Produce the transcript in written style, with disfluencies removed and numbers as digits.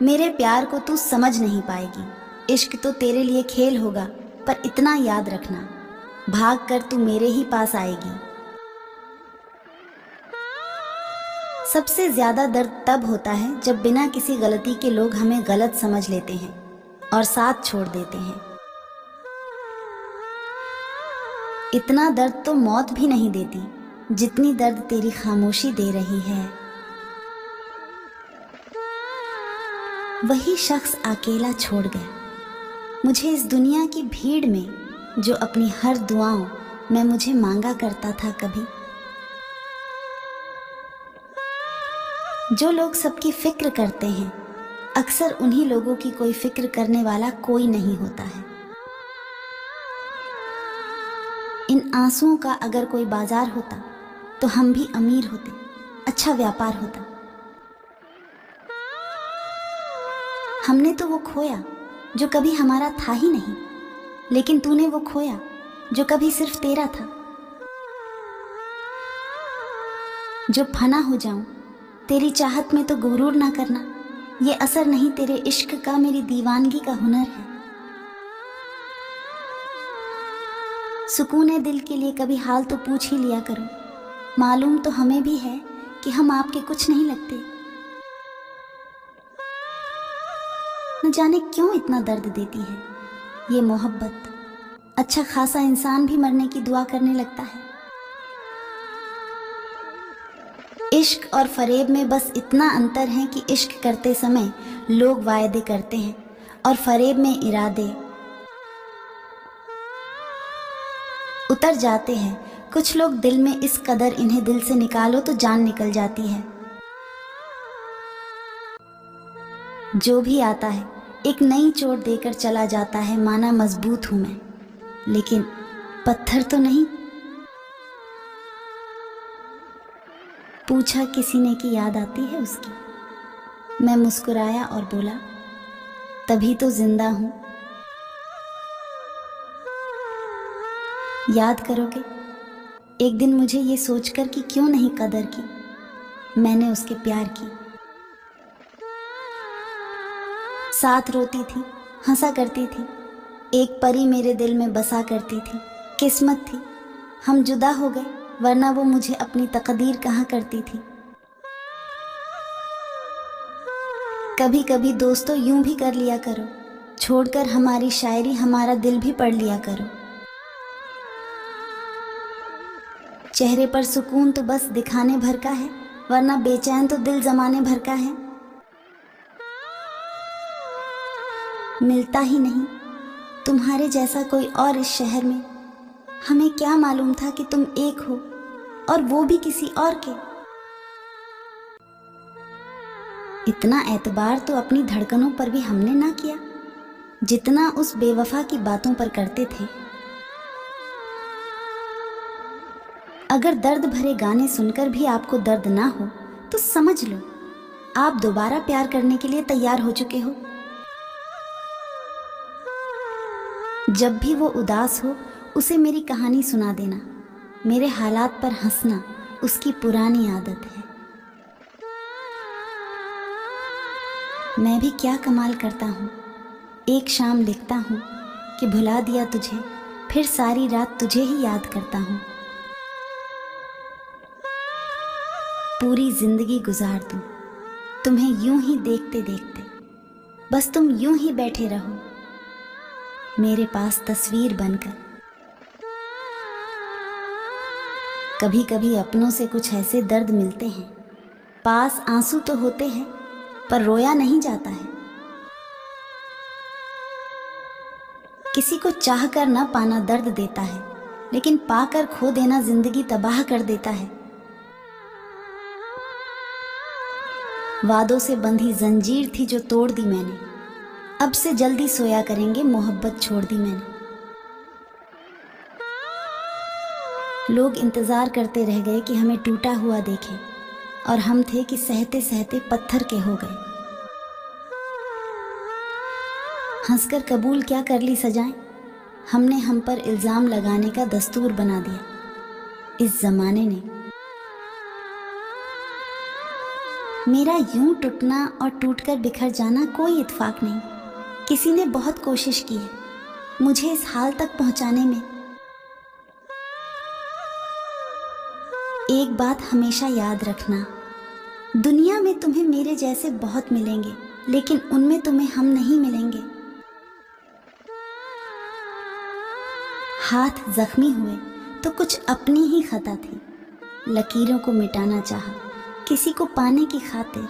मेरे प्यार को तू समझ नहीं पाएगी। इश्क तो तेरे लिए खेल होगा, पर इतना याद रखना, भाग कर तू मेरे ही पास आएगी। सबसे ज्यादा दर्द तब होता है जब बिना किसी गलती के लोग हमें गलत समझ लेते हैं और साथ छोड़ देते हैं। इतना दर्द तो मौत भी नहीं देती जितनी दर्द तेरी खामोशी दे रही है। वही शख्स अकेला छोड़ गया मुझे इस दुनिया की भीड़ में, जो अपनी हर दुआओं में मुझे मांगा करता था कभी। जो लोग सबकी फिक्र करते हैं, अक्सर उन्हीं लोगों की कोई फिक्र करने वाला कोई नहीं होता है। इन आंसुओं का अगर कोई बाजार होता तो हम भी अमीर होते, अच्छा व्यापार होता। हमने तो वो खोया जो कभी हमारा था ही नहीं, लेकिन तूने वो खोया जो कभी सिर्फ तेरा था। जो फना हो जाऊं तेरी चाहत में तो गुरूर ना करना, ये असर नहीं तेरे इश्क का, मेरी दीवानगी का हुनर है। सुकून दिल के लिए कभी हाल तो पूछ ही लिया करो, मालूम तो हमें भी है कि हम आपके कुछ नहीं लगते। न जाने क्यों इतना दर्द देती है ये मोहब्बत, अच्छा खासा इंसान भी मरने की दुआ करने लगता है। इश्क और फरेब में बस इतना अंतर है कि इश्क करते समय लोग वायदे करते हैं और फरेब में इरादे उतर जाते हैं। कुछ लोग दिल में इस कदर, इन्हें दिल से निकालो तो जान निकल जाती है। जो भी आता है एक नई चोट देकर चला जाता है, माना मजबूत हूं मैं, लेकिन पत्थर तो नहीं। पूछा किसी ने कि याद आती है उसकी। मैं मुस्कुराया और बोला तभी तो जिंदा हूं। याद करोगे एक दिन मुझे ये सोचकर कि क्यों नहीं कदर की मैंने उसके प्यार की। साथ रोती थी, हंसा करती थी, एक परी मेरे दिल में बसा करती थी। किस्मत थी हम जुदा हो गए, वरना वो मुझे अपनी तकदीर कहा करती थी। कभी कभी दोस्तों यूं भी कर लिया करो, छोड़कर हमारी शायरी हमारा दिल भी पढ़ लिया करो। चेहरे पर सुकून तो बस दिखाने भर का है, वरना बेचैन तो दिल जमाने भर का है। मिलता ही नहीं तुम्हारे जैसा कोई और इस शहर में, हमें क्या मालूम था कि तुम एक हो और वो भी किसी और के। इतना एतबार तो अपनी धड़कनों पर भी हमने ना किया जितना उस बेवफा की बातों पर करते थे। अगर दर्द भरे गाने सुनकर भी आपको दर्द ना हो तो समझ लो आप दोबारा प्यार करने के लिए तैयार हो चुके हो। जब भी वो उदास हो उसे मेरी कहानी सुना देना, मेरे हालात पर हंसना उसकी पुरानी आदत है। मैं भी क्या कमाल करता हूँ, एक शाम लिखता हूँ कि भुला दिया तुझे, फिर सारी रात तुझे ही याद करता हूँ। पूरी जिंदगी गुजार दूं तुम्हें यूं ही देखते देखते, बस तुम यूं ही बैठे रहो मेरे पास तस्वीर बनकर। कभी कभी अपनों से कुछ ऐसे दर्द मिलते हैं, पास आंसू तो होते हैं पर रोया नहीं जाता है। किसी को चाह कर न पाना दर्द देता है, लेकिन पाकर खो देना जिंदगी तबाह कर देता है। वादों से बंधी जंजीर थी जो तोड़ दी मैंने, अब से जल्दी सोया करेंगे मोहब्बत छोड़ दी मैंने। लोग इंतजार करते रह गए कि हमें टूटा हुआ देखें, और हम थे कि सहते सहते पत्थर के हो गए। हंसकर कबूल क्या कर ली सजाएं, हमने हम पर इल्जाम लगाने का दस्तूर बना दिया इस जमाने ने। मेरा यूं टूटना और टूटकर बिखर जाना कोई इत्तेफाक नहीं। किसी ने बहुत कोशिश की है मुझे इस हाल तक पहुंचाने में। एक बात हमेशा याद रखना, दुनिया में तुम्हें मेरे जैसे बहुत मिलेंगे, लेकिन उनमें तुम्हें हम नहीं मिलेंगे। हाथ जख्मी हुए तो कुछ अपनी ही खता थी, लकीरों को मिटाना चाहा किसी को पाने की खातिर।